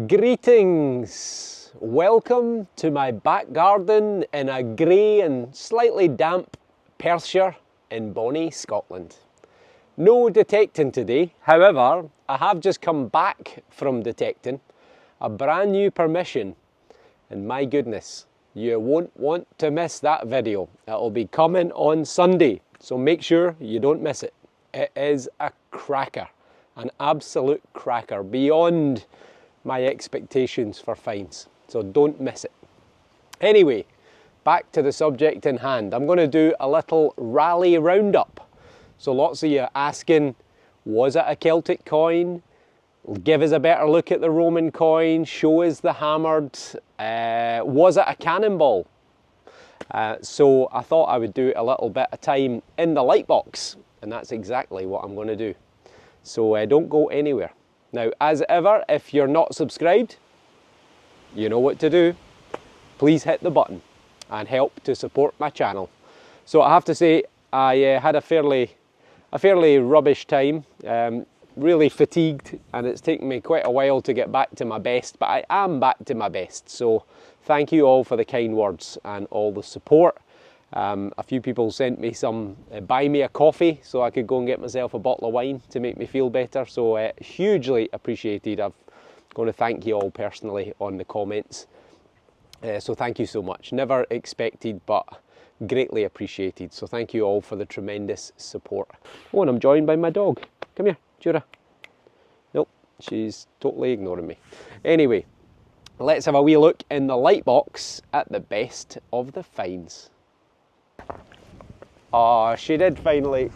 Greetings! Welcome to my back garden in a grey and slightly damp Perthshire in bonnie Scotland. No detecting today, however, I have just come back from detecting a brand new permission, and my goodness, you won't want to miss that video. It'll be coming on Sunday, so make sure you don't miss it. It is a cracker, an absolute cracker, beyond my expectations for fines, so don't miss it. Anyway, back to the subject in hand. I'm going to do a little rally roundup. So lots of you asking, was it a Celtic coin? Give us a better look at the Roman coin, show us the hammered, was it a cannonball? So I thought I would do a little bit of time in the light box, and that's exactly what I'm going to do. So don't go anywhere. Now, as ever, if you're not subscribed, you know what to do. Please hit the button and help to support my channel. So I have to say, I had a fairly rubbish time, really fatigued, and it's taken me quite a while to get back to my best, but I am back to my best. So thank you all for the kind words and all the support. A few people sent me some, buy me a coffee so I could go and get myself a bottle of wine to make me feel better. So hugely appreciated. I'm going to thank you all personally on the comments. So thank you so much. Never expected, but greatly appreciated. So thank you all for the tremendous support. Oh, and I'm joined by my dog. Come here, Jura. Nope, she's totally ignoring me. Anyway, let's have a wee look in the light box at the best of the finds. Oh, she did finally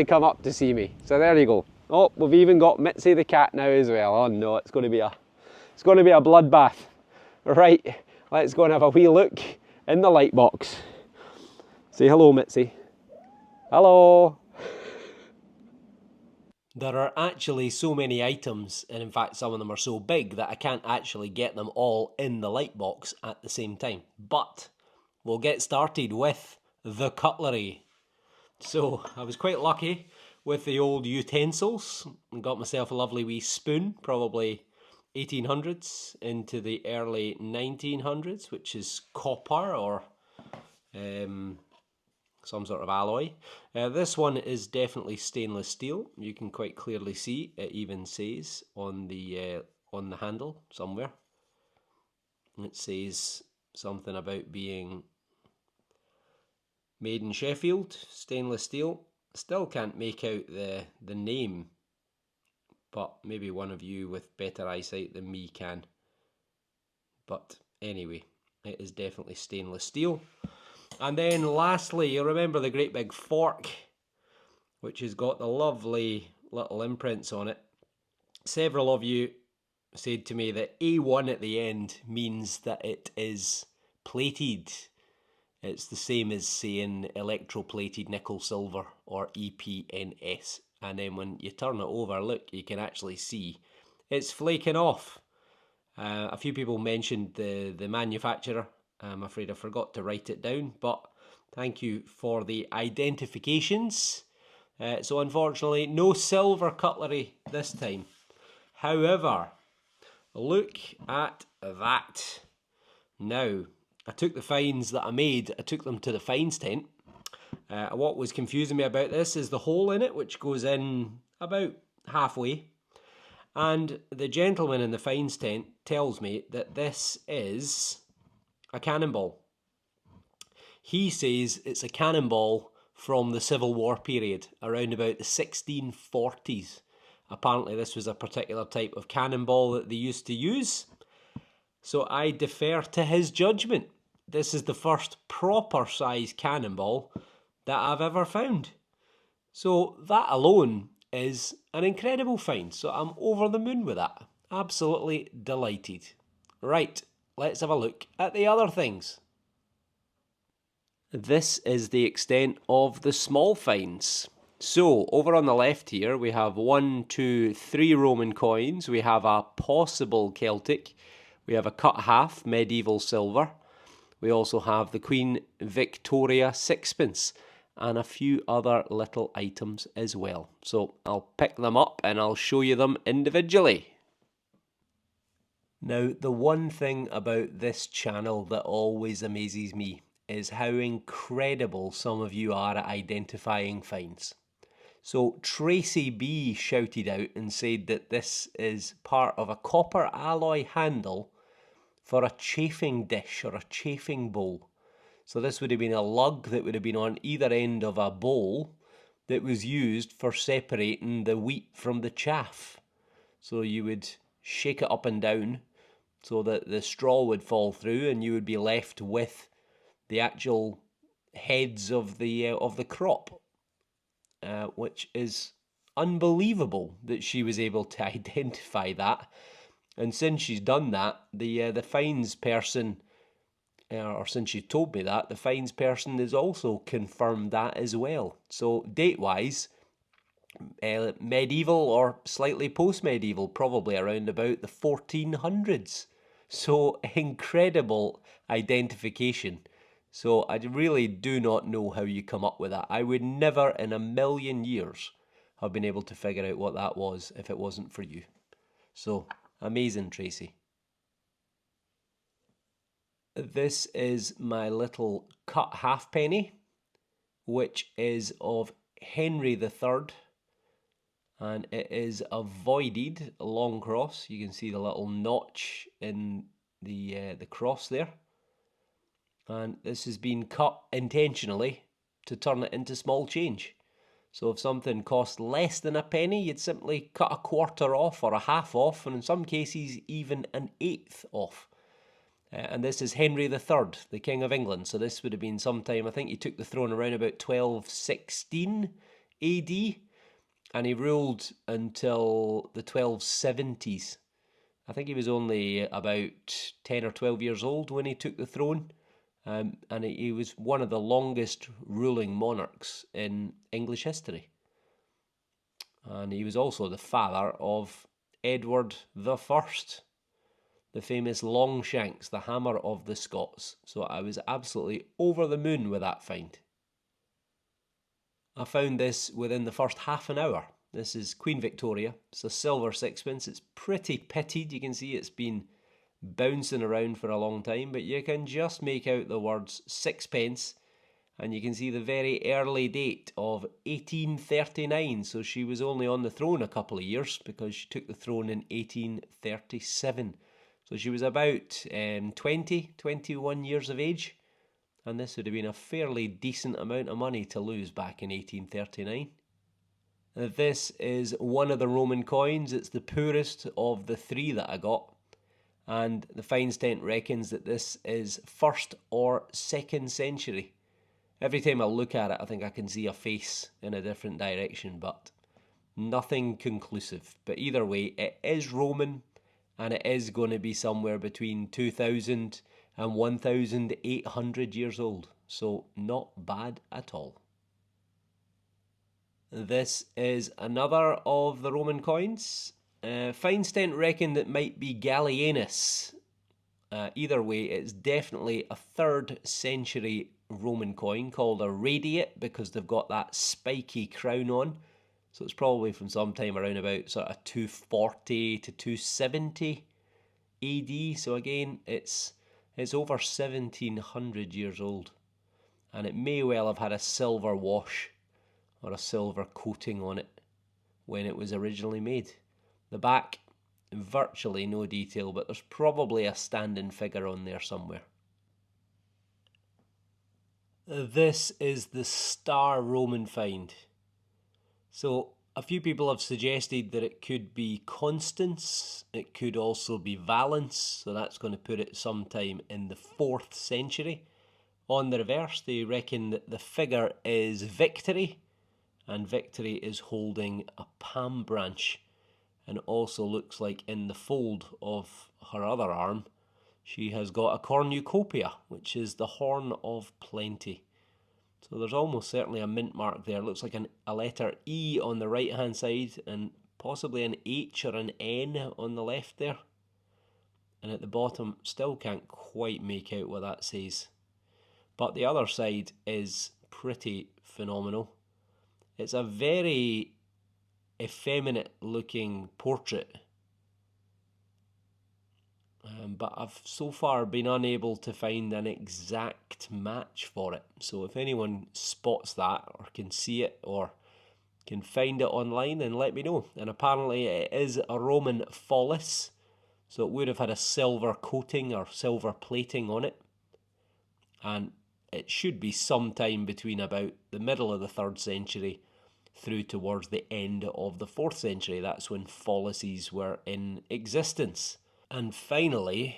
come up to see me. So there you go. Oh, we've even got Mitzi the cat now as well. Oh no, it's going to be a bloodbath. Right, let's go and have a wee look in the light box. Say hello, Mitzi. Hello. There are actually so many items, and in fact some of them are so big that I can't actually get them all in the light box at the same time. But we'll get started with the cutlery. So I was quite lucky with the old utensils and got myself a lovely wee spoon, probably 1800s into the early 1900s, which is copper or some sort of alloy. This one is definitely stainless steel. You can quite clearly see it even says on the handle somewhere. It says something about being made in Sheffield, stainless steel. Still can't make out the name, but maybe one of you with better eyesight than me can. But anyway, it is definitely stainless steel. And then lastly, you'll remember the great big fork, which has got the lovely little imprints on it. Several of you said to me that A1 at the end means that it is plated. It's the same as saying electroplated nickel silver or EPNS. And then when you turn it over, look, you can actually see it's flaking off. A few people mentioned the manufacturer. I'm afraid I forgot to write it down, but thank you for the identifications. So unfortunately, no silver cutlery this time. However, look at that. Now, I took the finds that I made, I took them to the finds tent. What was confusing me about this is the hole in it, which goes in about halfway. And the gentleman in the finds tent tells me that this is a cannonball. He says it's a cannonball from the Civil War period, around about the 1640s. Apparently this was a particular type of cannonball that they used to use. So I defer to his judgment. This is the first proper size cannonball that I've ever found. So that alone is an incredible find. So I'm over the moon with that. Absolutely delighted. Right, let's have a look at the other things. This is the extent of the small finds. So over on the left here we have 1, 2, 3 Roman coins. We have a possible Celtic. We have a cut half medieval silver. We also have the Queen Victoria sixpence and a few other little items as well. So I'll pick them up and I'll show you them individually. Now, the one thing about this channel that always amazes me is how incredible some of you are at identifying finds. So Tracy B shouted out and said that this is part of a copper alloy handle for a chafing dish or a chafing bowl. So this would have been a lug that would have been on either end of a bowl that was used for separating the wheat from the chaff. So you would shake it up and down so that the straw would fall through and you would be left with the actual heads of the crop, which is unbelievable that she was able to identify that. And since she's done that, the fines person, or since she told me that, the fines person has also confirmed that as well. So date-wise, medieval or slightly post-medieval, probably around about the 1400s. So incredible identification. So I really do not know how you come up with that. I would never in a million years have been able to figure out what that was if it wasn't for you. So amazing, Tracy. This is my little cut halfpenny, which is of Henry III, and it is a voided long cross. You can see the little notch in the cross there, and this has been cut intentionally to turn it into small change. So if something cost less than a penny, you'd simply cut a quarter off or a half off, and in some cases even an eighth off. And this is Henry III, the King of England. So this would have been sometime, I think he took the throne around about 1216 AD, and he ruled until the 1270s. I think he was only about 10 or 12 years old when he took the throne, and he was one of the longest ruling monarchs in English history. And he was also the father of Edward the First, the famous Longshanks, the hammer of the Scots. So I was absolutely over the moon with that find. I found this within the first half an hour. This is Queen Victoria. It's a silver sixpence. It's pretty pitted. You can see it's been bouncing around for a long time, but you can just make out the words sixpence, and you can see the very early date of 1839. So she was only on the throne a couple of years because she took the throne in 1837. So she was about 21 years of age, and this would have been a fairly decent amount of money to lose back in 1839. This is one of the Roman coins. It's the poorest of the three that I got, and the fines tent reckons that this is 1st or 2nd century. Every time I look at it, I think I can see a face in a different direction, but nothing conclusive. But either way, it is Roman, and it is going to be somewhere between 2,000 and 1,800 years old. So not bad at all. This is another of the Roman coins. Feinstein reckoned it might be Gallienus. Either way, it's definitely a 3rd century Roman coin called a radiate because they've got that spiky crown on. So it's probably from sometime around about sort of 240 to 270 AD. So again, it's over 1,700 years old. And it may well have had a silver wash or a silver coating on it when it was originally made. The back, virtually no detail, but there's probably a standing figure on there somewhere. This is the Star Roman find. So a few people have suggested that it could be Constance, it could also be Valence, so that's going to put it sometime in the 4th century. On the reverse, they reckon that the figure is Victory, and Victory is holding a palm branch, and also looks like in the fold of her other arm, she has got a cornucopia, which is the horn of plenty. So there's almost certainly a mint mark there. It looks like a letter E on the right hand side and possibly an H or an N on the left there. And at the bottom, still can't quite make out what that says. But the other side is pretty phenomenal. It's a very effeminate looking portrait. but I've so far been unable to find an exact match for it. So if anyone spots that or can see it or can find it online, then let me know. And apparently it is a Roman follis, so it would have had a silver coating or silver plating on it. And it should be sometime between about the middle of the 3rd century through towards the end of the 4th century. That's when follises were in existence. And finally,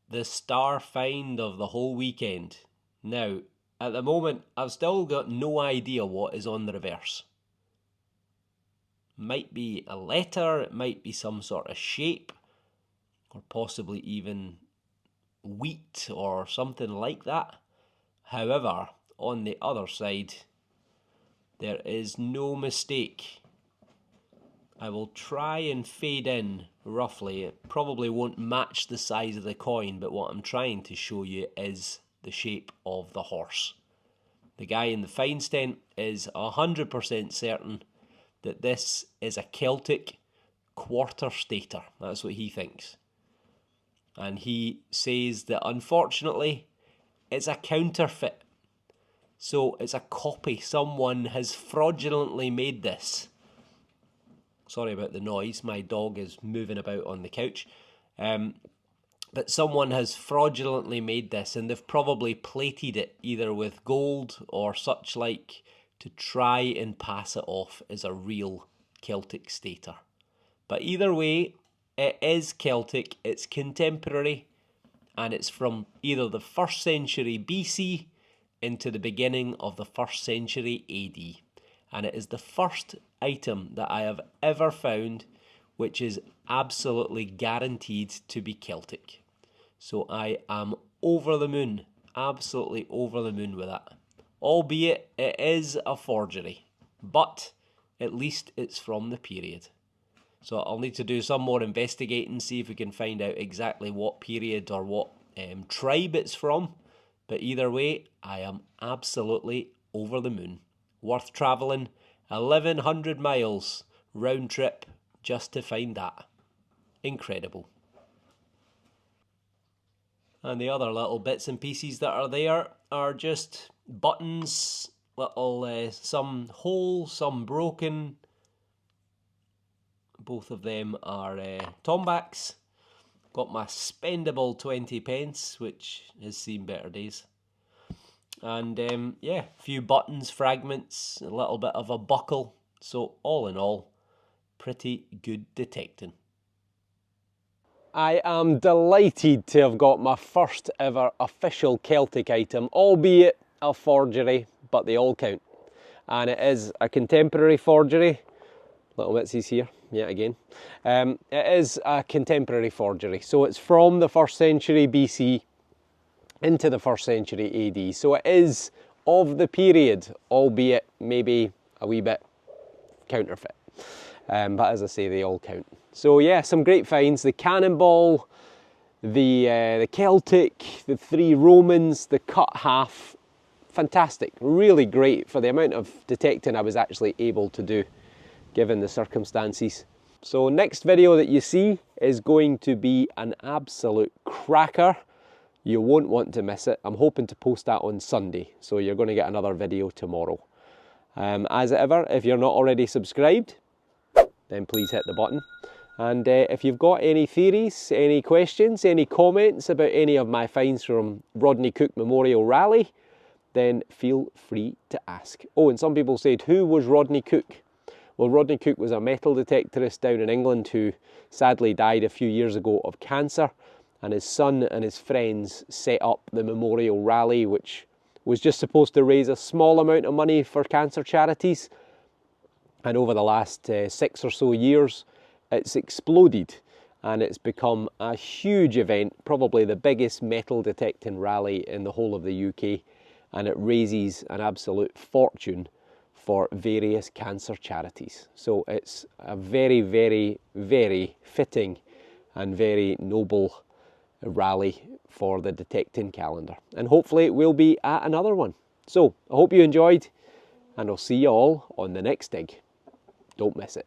the star find of the whole weekend. Now, at the moment, I've still got no idea what is on the reverse. Might be a letter, it might be some sort of shape, or possibly even wheat or something like that. However, on the other side, there is no mistake. I will try and fade in roughly. It probably won't match the size of the coin, but what I'm trying to show you is the shape of the horse. The guy in the fine stent is 100% certain that this is a Celtic quarter stater. That's what he thinks. And he says that unfortunately it's a counterfeit. So it's a copy. Someone has fraudulently made this. Sorry about the noise. My dog is moving about on the couch. But someone has fraudulently made this, and they've probably plated it either with gold or such like to try and pass it off as a real Celtic stater. But either way, it is Celtic, it's contemporary, and it's from either the 1st century BC into the beginning of the 1st century AD. And it is the first item that I have ever found which is absolutely guaranteed to be Celtic. So I am over the moon, absolutely over the moon with that. Albeit it is a forgery, but at least it's from the period. So I'll need to do some more investigating, see if we can find out exactly what period or what tribe it's from. But either way, I am absolutely over the moon. Worth travelling 1,100 miles round trip just to find that. Incredible. And the other little bits and pieces that are there are just buttons, little some whole, some broken. Both of them are tombacks. Got my spendable 20 pence, which has seen better days. And yeah, a few buttons, fragments, a little bit of a buckle. So all in all, pretty good detecting. I am delighted to have got my first ever official Celtic item, albeit a forgery, but they all count. And it is a contemporary forgery. Little bitsies here, yet again. It is a contemporary forgery, so it's from the 1st century BC into the 1st century AD. So it is of the period, albeit maybe a wee bit counterfeit. But as I say, they all count. So yeah, some great finds. The cannonball, the Celtic, the 3 Romans, the cut half. Fantastic, really great for the amount of detecting I was actually able to do, given the circumstances. So next video that you see is going to be an absolute cracker. You won't want to miss it. I'm hoping to post that on Sunday, so you're going to get another video tomorrow. As ever, if you're not already subscribed, then please hit the button. And if you've got any theories, any questions, any comments about any of my finds from Rodney Cook Memorial Rally, then feel free to ask. Oh, and some people said, who was Rodney Cook? Well, Rodney Cook was a metal detectorist down in England who sadly died a few years ago of cancer, and his son and his friends set up the Memorial Rally, which was just supposed to raise a small amount of money for cancer charities. And over the last 6 or so years, it's exploded and it's become a huge event, probably the biggest metal detecting rally in the whole of the UK, and it raises an absolute fortune for various cancer charities. So it's a very, very, very fitting and very noble rally for the detecting calendar. And hopefully we'll be at another one. So I hope you enjoyed, and I'll see you all on the next dig. Don't miss it.